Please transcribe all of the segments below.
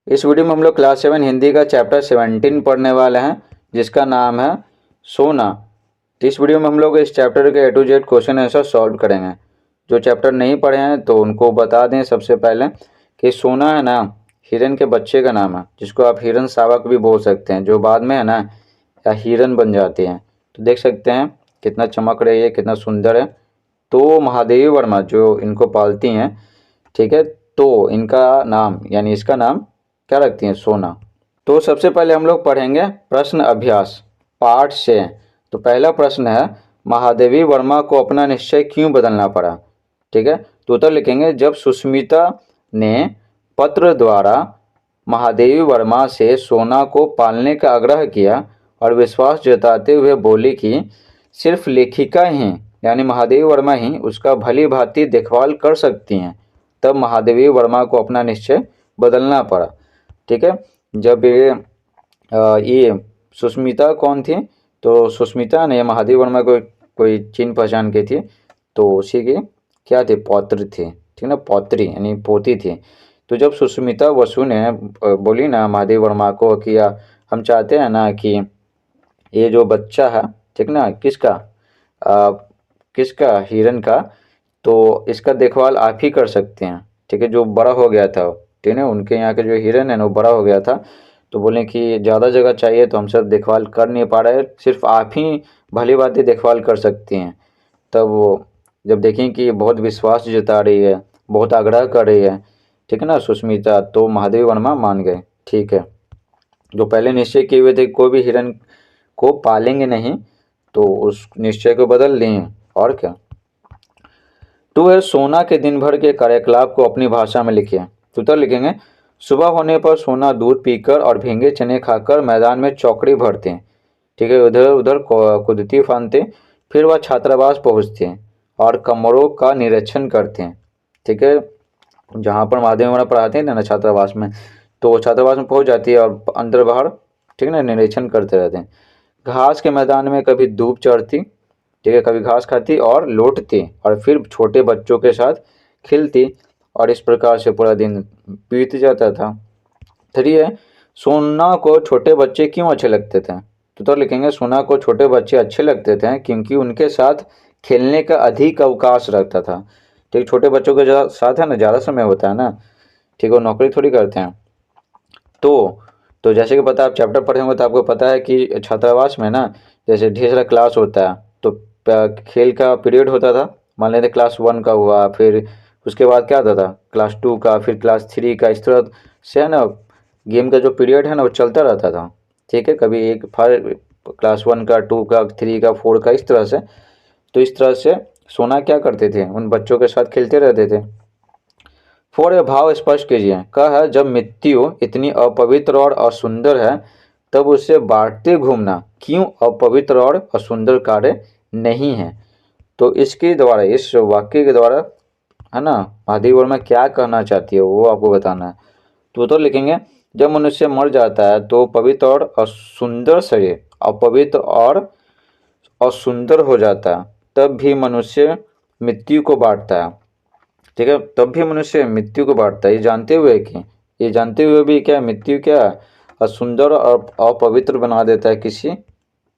इस वीडियो में हम लोग क्लास 7 हिंदी का चैप्टर 17 पढ़ने वाले हैं, जिसका नाम है सोना। तो इस वीडियो में हम लोग इस चैप्टर के A to Z question answer solve करेंगे। जो चैप्टर नहीं पढ़े हैं तो उनको बता दें सबसे पहले कि सोना है ना, हिरन के बच्चे का नाम है, जिसको आप हिरन शावक भी बोल सकते हैं, जो बाद में है ना या हिरन बन जाती हैं। तो देख सकते हैं कितना चमक रही है, कितना सुंदर है। तो महादेवी वर्मा जो इनको पालती हैं, ठीक है, तो इनका नाम यानी इसका नाम क्या रखती हैं? सोना। तो सबसे पहले हम लोग पढ़ेंगे प्रश्न अभ्यास पार्ट से। तो पहला प्रश्न है, महादेवी वर्मा को अपना निश्चय क्यों बदलना पड़ा? ठीक है, तो उत्तर लिखेंगे, जब सुष्मिता ने पत्र द्वारा महादेवी वर्मा से सोना को पालने का आग्रह किया और विश्वास जताते हुए बोली कि सिर्फ लेखिका ही यानी महादेवी वर्मा ही उसका भली भांति देखभाल कर सकती हैं, तब महादेवी वर्मा को अपना निश्चय बदलना पड़ा। ठीक है, जब ये सुष्मिता कौन थी? तो सुष्मिता ने महादेवी वर्मा को कोई चिन्ह पहचान की थी, तो उसी की क्या थी? पौत्र थी। ठीक ना, पौत्री यानी पोती थी। तो जब सुष्मिता बसु ने बोली ना महादेवी वर्मा को कि हम चाहते हैं ना कि ये जो बच्चा है, ठीक ना, किसका? हिरन का। तो इसका देखभाल आप ही कर सकते हैं। ठीक है, जो बड़ा हो गया था, ठीक है, उनके यहाँ के जो हिरन है ना वो बड़ा हो गया था, तो बोले कि ज़्यादा जगह चाहिए, तो हम सब देखभाल कर नहीं पा रहे, सिर्फ आप ही भली बातें देखभाल कर सकती हैं। तब वो जब देखें कि बहुत विश्वास जता रही है, बहुत आग्रह कर रही है, ठीक है ना सुष्मिता, तो महादेवी वर्मा मान गए। ठीक है, जो पहले निश्चय किए हुए थे कोई भी हिरन को पालेंगे नहीं, तो उस निश्चय को बदल लिए। और क्या। टू है, सोना के दिन भर के कार्यकलाप को अपनी भाषा में लिखिए। उत्तर लिखेंगे, सुबह होने पर सोना दूध पीकर और भींगे चने खाकर मैदान में चौकड़ी भरते। ठीक है, उधर उधर कूदती फांदते, फिर वह छात्रावास पहुंचते और कमरों का निरीक्षण करते हैं। ठीक है, जहाँ पर महादेव वर्मा पढ़ाते हैं ना छात्रावास में, तो वो छात्रावास में पहुंच जाती है और अंदर बाहर, ठीक है ना, निरीक्षण करते रहते हैं। घास के मैदान में कभी धूप चढ़ती, ठीक है, कभी घास खाती और लौटती और फिर छोटे बच्चों के साथ खेलती, और इस प्रकार से पूरा दिन बीत जाता था। 3 है, सोना को छोटे बच्चे क्यों अच्छे लगते थे? तो लिखेंगे, सोना को छोटे बच्चे अच्छे लगते थे क्योंकि उनके साथ खेलने का अधिक अवकाश रहता था। ठीक, छोटे बच्चों के साथ है ना ज़्यादा समय होता है ना, ठीक, वो नौकरी थोड़ी करते हैं। तो जैसे कि पता, आप चैप्टर पढ़े होंगे तो आपको पता है कि छात्रावास में ना जैसे ढेर सारा क्लास होता है, तो खेल का पीरियड होता था। मान लेते क्लास 1 का हुआ, फिर उसके बाद क्या होता था क्लास 2 का, फिर क्लास 3 का, इस तरह से है ना गेम का जो पीरियड है ना वो चलता रहता था। ठीक है, कभी एक क्लास 1 का, 2 का, 3 का, 4 का, इस तरह से। तो इस तरह से सोना क्या करते थे, उन बच्चों के साथ खेलते रहते थे। 4 ये भाव स्पष्ट कीजिए। कहा है, जब मृत्यु इतनी अपवित्र और असुंदर है तब उसे बांटते घूमना क्यों अपवित्र और असुंदर कार्य नहीं है? तो इसके द्वारा, इस वाक्य के द्वारा है ना महादेवी वर्मा क्या कहना चाहती है वो आपको बताना है। तो लिखेंगे, जब मनुष्य मर जाता है तो पवित्र और असुंदर शरीर अपवित्र और असुंदर हो जाता है, तब भी मनुष्य मृत्यु को बांटता है। ठीक है, तब भी मनुष्य मृत्यु को बांटता है, ये जानते हुए भी क्या मृत्यु क्या असुंदर और अपवित्र बना देता है किसी,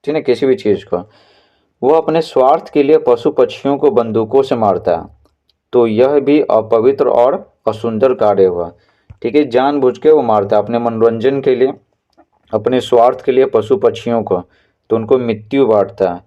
ठीक है, किसी भी चीज़ को। वो अपने स्वार्थ के लिए पशु पक्षियों को बंदूकों से मारता है, तो यह भी अपवित्र और असुंदर कार्य हुआ। ठीक है, जानबूझ के वो मारता है अपने मनोरंजन के लिए, अपने स्वार्थ के लिए पशु पक्षियों को, तो उनको मृत्यु बांटता है।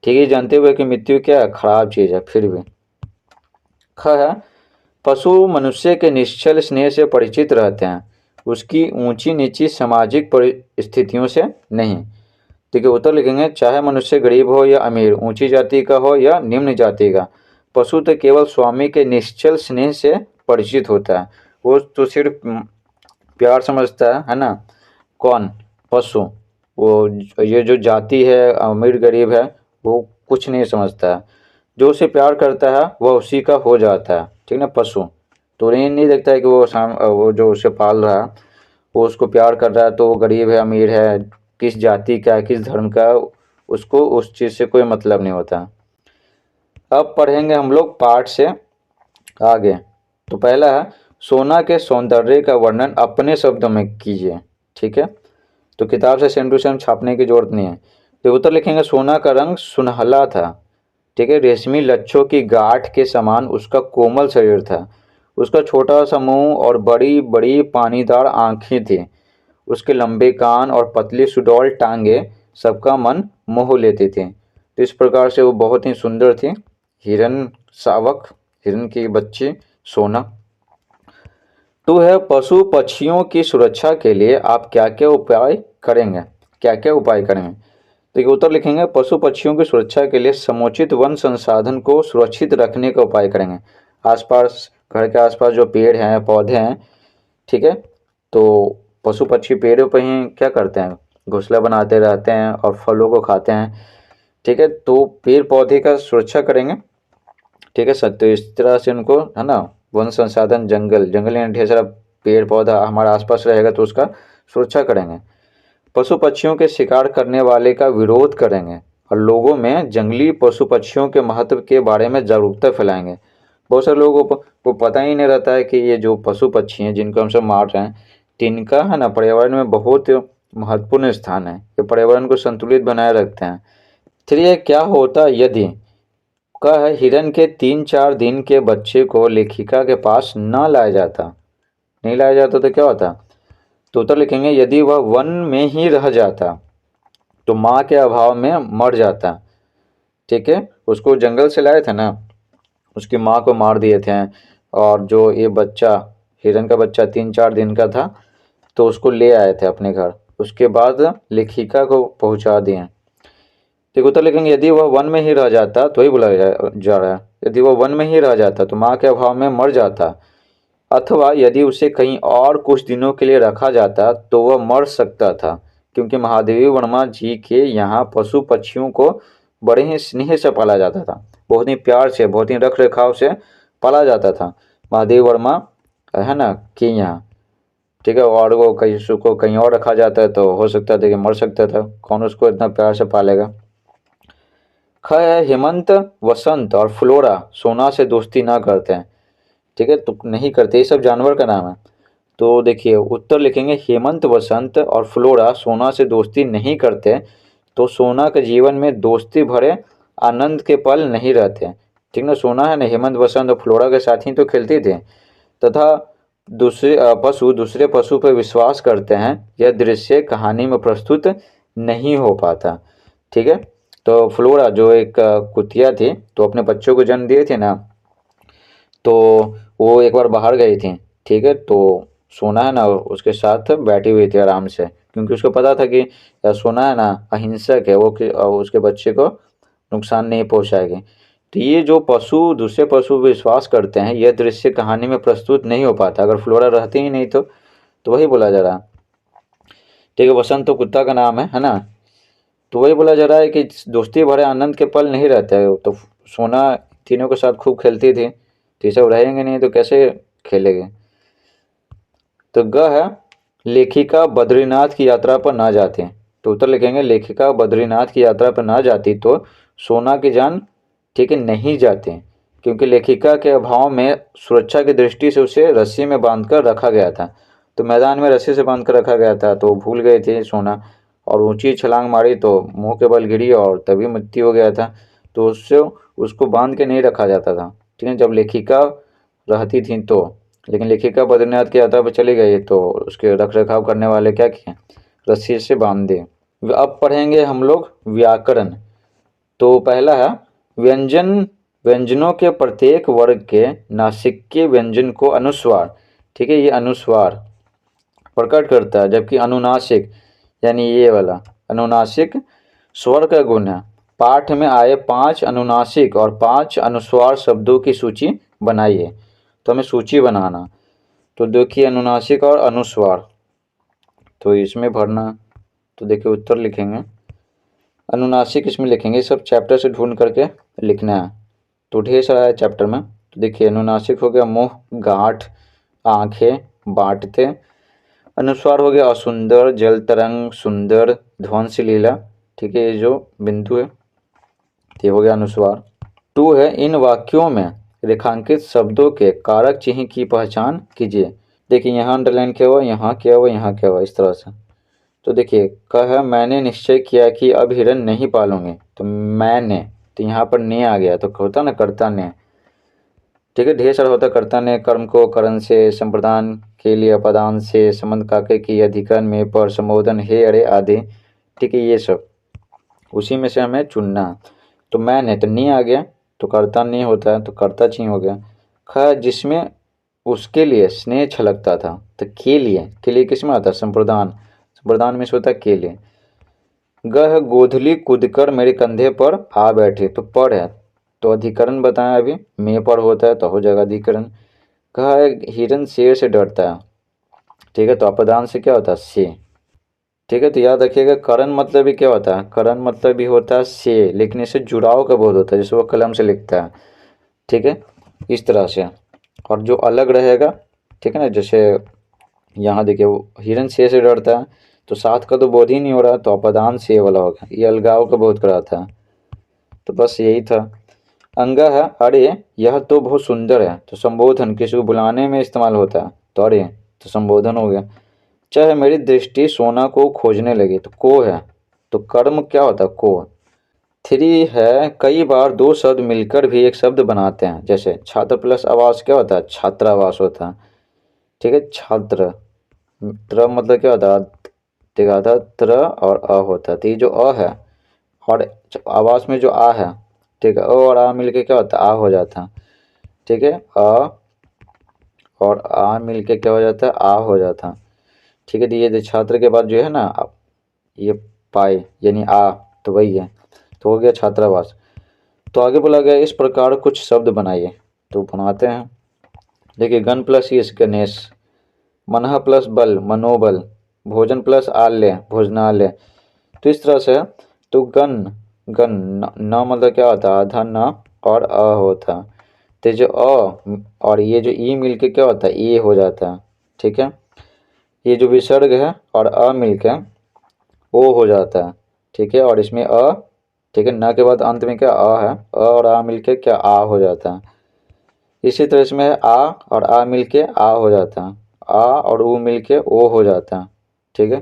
ठीक है, जानते हुए कि मृत्यु क्या है, खराब चीज़ है, फिर भी। ख है, पशु मनुष्य के निश्चल स्नेह से परिचित रहते हैं, उसकी ऊंची नीची सामाजिक परिस्थितियों से नहीं। ठीक है, उत्तर लिखेंगे, चाहे मनुष्य गरीब हो या अमीर, ऊंची जाति का हो या निम्न जाति का, पशु तो केवल स्वामी के निश्चल स्नेह से परिचित होता है। वो तो सिर्फ प्यार समझता है ना। कौन? पशु। वो ये जो जाति है, अमीर गरीब है, वो कुछ नहीं समझता है। जो उसे प्यार करता है वह उसी का हो जाता है। ठीक ना, पशु तो ये नहीं देखता है कि वो जो उसे पाल रहा है वो उसको प्यार कर रहा है, तो वो गरीब है अमीर है, किस जाति का है, किस धर्म का है, उसको उस चीज़ से कोई मतलब नहीं होता। अब पढ़ेंगे हम लोग पाठ से आगे। तो पहला है, सोना के सौंदर्य का वर्णन अपने शब्दों में कीजिए। ठीक है, तो किताब से सेम टू सेम छापने की जरूरत नहीं है। तो उत्तर लिखेंगे सोना का रंग सुनहला था। ठीक है, रेशमी लच्छों की गांठ के समान उसका कोमल शरीर था। उसका छोटा सा मुंह और बड़ी बड़ी पानीदार आंखें थी। उसके लंबे कान और पतली सुडौल टांगे सबका मन मोह लेती थी। तो इस प्रकार से वो बहुत ही सुंदर थी। हिरन शावक, हिरन की बच्ची सोना। टू है पशु पक्षियों की सुरक्षा के लिए आप क्या क्या उपाय करेंगे? क्या क्या उपाय करेंगे? तो ये उत्तर लिखेंगे पशु पक्षियों की सुरक्षा के लिए समुचित वन संसाधन को सुरक्षित रखने का उपाय करेंगे। आसपास, घर के आसपास जो पेड़ हैं पौधे हैं, ठीक है, तो पशु पक्षी पेड़ों पर ही क्या करते हैं, घोंसला बनाते रहते हैं और फलों को खाते हैं। ठीक है, तो पेड़ पौधे का सुरक्षा करेंगे। ठीक है सर, तो इस तरह से उनको, है ना, वन संसाधन, जंगल, जंगल में ढेर सारा पेड़ पौधा हमारे आसपास रहेगा तो उसका सुरक्षा करेंगे। पशु पक्षियों के शिकार करने वाले का विरोध करेंगे और लोगों में जंगली पशु पक्षियों के महत्व के बारे में जागरूकता फैलाएंगे। बहुत सारे लोगों को पता ही नहीं रहता है कि ये जो पशु पक्षी हैं जिनको हम सब मार रहे हैं, तिनका, है ना, पर्यावरण में बहुत महत्वपूर्ण स्थान है। ये पर्यावरण को संतुलित बनाए रखते हैं। चलिए, क्या होता यदि का है हिरन के 3-4 दिन के बच्चे को लेखिका के पास न लाया जाता? नहीं लाया जाता तो क्या होता? तो उत्तर लिखेंगे यदि वह वन में ही रह जाता तो माँ के अभाव में मर जाता। ठीक है, उसको जंगल से लाए थे ना, उसकी माँ को मार दिए थे, और जो ये बच्चा, हिरन का बच्चा 3-4 दिन का था, तो उसको ले आए थे अपने घर। उसके बाद लेखिका को पहुंचा दिए। ठीक, उत्तर लिखेंगे यदि वह वन में ही रह जाता, तो ही बोला जा रहा है, यदि वह वन में ही रह जाता तो माँ के अभाव में मर जाता, अथवा यदि उसे कहीं और कुछ दिनों के लिए रखा जाता तो वह मर सकता था, क्योंकि महादेवी वर्मा जी के यहाँ पशु पक्षियों को बड़े ही स्नेह से पाला जाता था, बहुत ही प्यार से, बहुत ही रख रखाव से पाला जाता था महादेवी वर्मा, है ना, के यहाँ। ठीक है, और वो कहीं उसको कहीं और रखा जाता है तो हो सकता था कि मर सकता था, कौन उसको इतना प्यार से पालेगा। ख है हेमंत, वसंत और फ्लोरा सोना से दोस्ती ना करते हैं। ठीक है, तो नहीं करते, ये सब जानवर का नाम है। तो देखिए, उत्तर लिखेंगे हेमंत, वसंत और फ्लोरा सोना से दोस्ती नहीं करते तो सोना के जीवन में दोस्ती भरे आनंद के पल नहीं रहते। ठीक ना, सोना है ना हेमंत वसंत और फ्लोरा के साथ ही तो खेलती थी, तथा दूसरे पशु पर विश्वास करते हैं। यह दृश्य कहानी में प्रस्तुत नहीं हो पाता। ठीक है, तो फ्लोरा जो एक कुतिया थी, तो अपने बच्चों को जन्म दिए थे ना, तो वो एक बार बाहर गई थी। ठीक है, तो सोना है ना उसके साथ बैठी हुई थी आराम से, क्योंकि उसको पता था कि सोना है ना अहिंसक है, वो उसके बच्चे को नुकसान नहीं पहुंचाएगी। तो ये जो पशु दूसरे पशु पे विश्वास करते हैं, यह दृश्य कहानी में प्रस्तुत नहीं हो पाता। अगर फ्लोरा रहती ही नहीं तो वही बोला जा रहा। ठीक है, वसंत तो कुत्ता का नाम है ना, तो वही बोला जा रहा है कि दोस्ती भरे आनंद के पल नहीं रहते हैं। तो सोना तीनों के साथ खूब खेलती थी, तो ये सब रहेंगे नहीं तो कैसे खेलेंगे। तो ग है लेखिका बद्रीनाथ की यात्रा पर ना जाती। तो उत्तर लिखेंगे लेखिका बद्रीनाथ की यात्रा पर ना जाती तो सोना की जान, ठीक है, नहीं जाती, क्योंकि लेखिका के अभाव में सुरक्षा की दृष्टि से उसे रस्सी में बांधकर रखा गया था। तो मैदान में रस्सी से बांध कर रखा गया था, तो भूल गए थे सोना, और ऊंची छलांग मारी तो मुंह के बल गिरी और तभी मृत्यु हो गया था। तो उससे उसको बांध के नहीं रखा जाता था। ठीक है, जब लेखिका रहती थी तो, लेकिन लेखिका बद्रीनाथ की यात्रा पर चली गई तो उसके रख रखाव करने वाले क्या किए, रस्सी से बांध दिए। अब पढ़ेंगे हम लोग व्याकरण। तो पहला है व्यंजनों के प्रत्येक वर्ग के नासिक्य व्यंजन को अनुस्वार, ठीक है, ये अनुस्वार प्रकट करता है, जबकि अनुनासिक यानी ये वाला अनुनासिक स्वर का गुण है। पाठ में आए 5 अनुनासिक और 5 अनुस्वार शब्दों की सूची बनाइए। तो हमें सूची बनाना, तो देखिए अनुनासिक और अनुस्वार, तो इसमें भरना। तो देखिए उत्तर लिखेंगे अनुनासिक, इसमें लिखेंगे, सब चैप्टर से ढूंढ करके लिखना है। तो ढेर सारा है चैप्टर में। तो देखिए अनुनासिक हो गया मुँह, गांठ, आँखें, बांटते। अनुस्वार हो गया असुंदर, जल तरंग, सुंदर, ध्वंस लीला। ठीक है, ये जो बिंदु है ये हो गया अनुस्वार। 2 है इन वाक्यों में रेखांकित शब्दों के कारक चिन्ह की पहचान कीजिए। देखिए यहाँ अंडरलाइन क्या हुआ, यहाँ क्या हुआ, यहाँ क्या हुआ, इस तरह से। तो देखिए कहा मैंने निश्चय किया कि अब हिरन नहीं पालूंगी, तो मैंने, तो यहाँ पर ने आ गया, तो होता ना कर्ता ने। ठीक है, ढेर सारा होता कर्ता ने, कर्म को करण से, संप्रदान के लिए अपदान से, संबंध काके की, अधिकरण में, पर, संबोधन, हे, अरे आदि। ठीक है, ये सब उसी में से हमें चुनना। तो मैंने, तो नी आ गया, तो कर्ता नहीं होता है, तो कर्ता चिन्ह हो गया। ख जिसमें उसके लिए स्नेह छलकता था, तो के लिए किस में आता है, संप्रदान, संप्रदान में से होता है के लिए। गह गोधली कूदकर मेरे कंधे पर आ बैठे, तो पर है, तो अधिकरण बताया अभी, में पर होता है तो हो जाएगा अधिकरण। कहा है हिरन शेर से डरता है, ठीक है, तो अपदान से क्या होता है, से। ठीक है, तो याद रखिएगा करण मतलब भी क्या होता है, करण मतलब भी होता है से, लेकिन इससे जुड़ाव का बोध होता है, जैसे वो कलम से लिखता है। ठीक है, इस तरह से। और जो अलग रहेगा, ठीक है ना, जैसे यहाँ देखिए वो हिरन से डरता है, तो साथ का तो बोध ही नहीं हो रहा, तो अपदान से वाला होगा, ये अलगाव का बोध कराता है। तो बस यही था। अंगा है, अरे यह तो बहुत सुंदर है, तो संबोधन किसी को बुलाने में इस्तेमाल होता है, तो अरे तो संबोधन हो गया। चाहे मेरी दृष्टि सोना को खोजने लगी, तो को है, तो कर्म क्या होता है, को। थ्री है, कई बार दो शब्द मिलकर भी एक शब्द बनाते हैं, जैसे छात्र प्लस आवास क्या होता है, छात्रावास होता है। ठीक है, छात्र, त्र मतलब क्या होता है, देखा था त्र और अ होता है, तो ये जो अ है और आवास में जो आ है, ठीक है, अ और आ मिलके क्या होता है, आ हो जाता है। ठीक है, अ और आ मिलके क्या हो जाता है, आ हो जाता है। ठीक है, तो ये छात्र के बाद जो है ना ये पाए यानी आ, तो वही है, तो हो गया छात्रावास। तो आगे बोला गया इस प्रकार कुछ शब्द बनाइए, तो बनाते हैं। देखिए गण प्लस ईश गणेश, मनः प्लस बल मनोबल, भोजन प्लस आल्य भोजनालय, तो इस तरह से। तो गण, गण न मतलब क्या होता है, आधा न और अ होता है, तो जो अ और ये जो ई मिलके क्या होता है, ए हो जाता है। ठीक है, ये जो विसर्ग है और अ मिलके ओ हो जाता है। ठीक है, और इसमें अ, ठीक है, न के बाद अंत में क्या अ है, अ और आ मिलके क्या आ हो जाता है। इसी तरह इसमें आ और आ मिलके आ हो जाता है, आ और ऊ मिलके ओ हो जाता है। ठीक है,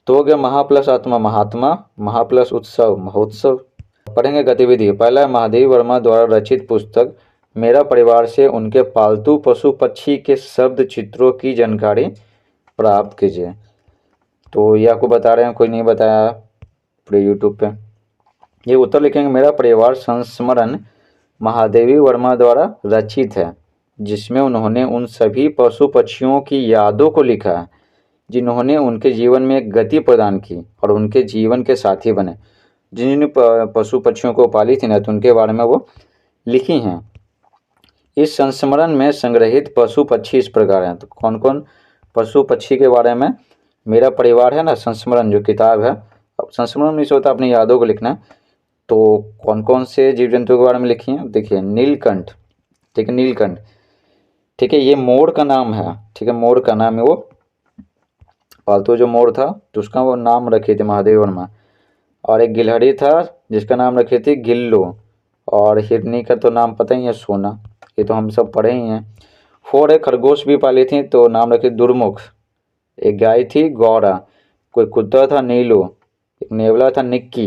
तो हो गया महा प्लस आत्मा महात्मा, महा प्लस उत्सव महोत्सव। पढ़ेंगे गतिविधि। पहला है महादेव वर्मा द्वारा रचित पुस्तक मेरा परिवार से उनके पालतू पशु पक्षी के शब्द चित्रों की जानकारी प्राप्त कीजिए। तो ये आपको बता रहे हैं, कोई नहीं बताया पूरे यूट्यूब पे। ये उत्तर लिखेंगे मेरा परिवार संस्मरण महादेवी वर्मा द्वारा रचित है, जिसमें उन्होंने उन सभी पशु पक्षियों की यादों को लिखा है जिन्होंने उनके जीवन में एक गति प्रदान की और उनके जीवन के साथी बने। जिन पशु पक्षियों को पाली थी ना, तो उनके बारे में वो लिखी हैं। इस संस्मरण में संग्रहित पशु पक्षी इस प्रकार हैं। तो कौन कौन पशु पक्षी के बारे में मेरा परिवार है ना, संस्मरण जो किताब है, अब संस्मरण में से होता है अपनी यादों को लिखना। तो कौन कौन से जीव जंतुओं के बारे में लिखी हैं, देखिए नीलकंठ, ठीक है, नीलकंठ, ठीक है, ये मोर का नाम है। ठीक है, मोर का नाम है, वो पालतू जो मोर था तो उसका वो नाम रखी थी महादेव वर्मा। और एक गिलहरी था जिसका नाम रखी थी गिल्लो, और हिरनी का तो नाम पता ही है, सोना, ये तो हम सब पढ़े ही हैं। फोर है, खरगोश भी पाली थी तो नाम रखी दुर्मुख। एक गाय थी गौरा, कोई कुत्ता था नीलो, एक नेवला था निक्की,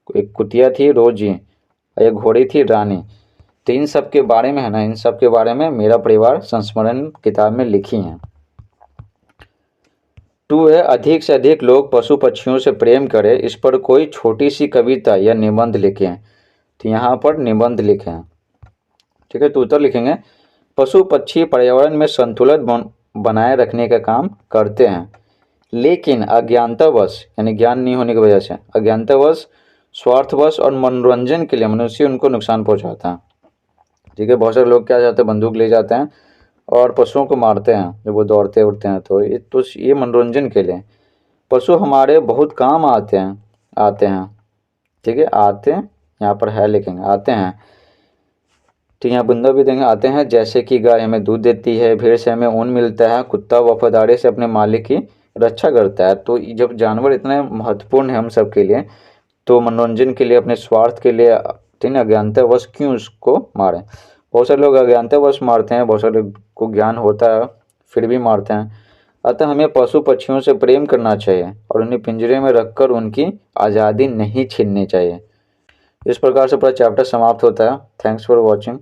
एक कुतिया थी रोजी, और एक घोड़ी थी रानी। तो इन सब के बारे में है ना, इन सब के बारे में मेरा परिवार संस्मरण किताब में लिखी हैं। टू है, अधिक से अधिक लोग पशु पक्षियों से प्रेम करें, इस पर कोई छोटी सी कविता या निबंध लिखें। तो यहाँ पर निबंध लिखें। ठीक है, तो उत्तर लिखेंगे पशु पक्षी पर्यावरण में संतुलन बनाए रखने का काम करते हैं, लेकिन अज्ञानतावश यानी ज्ञान नहीं होने की वजह से, अज्ञानतावश, स्वार्थवश और मनोरंजन के लिए मनुष्य उनको नुकसान पहुंचाता है। ठीक है, बहुत सारे लोग क्या जाते हैं, बंदूक ले जाते हैं और पशुओं को मारते हैं जब वो दौड़ते उड़ते हैं, तो ये मनोरंजन के लिए। पशु हमारे बहुत काम आते हैं। ठीक है, आते हैं, यहाँ पर है लिखेंगे आते हैं। ठीक है, यहाँ बंदा भी देंगे आते हैं, जैसे कि गाय हमें दूध देती है, भेड़ से हमें ऊन मिलता है, कुत्ता वफादारी से अपने मालिक की रक्षा करता है। तो जब जानवर इतने महत्वपूर्ण है हम सब के लिए, तो मनोरंजन के लिए, अपने स्वार्थ के लिए ठीक है, अज्ञानतावश क्यों उसको मारें। बहुत सारे लोग अज्ञानतावश मारते हैं, बहुत सारे लोग को ज्ञान होता है फिर भी मारते हैं। अतः हमें पशु पक्षियों से प्रेम करना चाहिए और उन्हें पिंजरे में रखकर उनकी आज़ादी नहीं छीननी चाहिए। इस प्रकार से पूरा चैप्टर समाप्त होता है। Thanks for watching.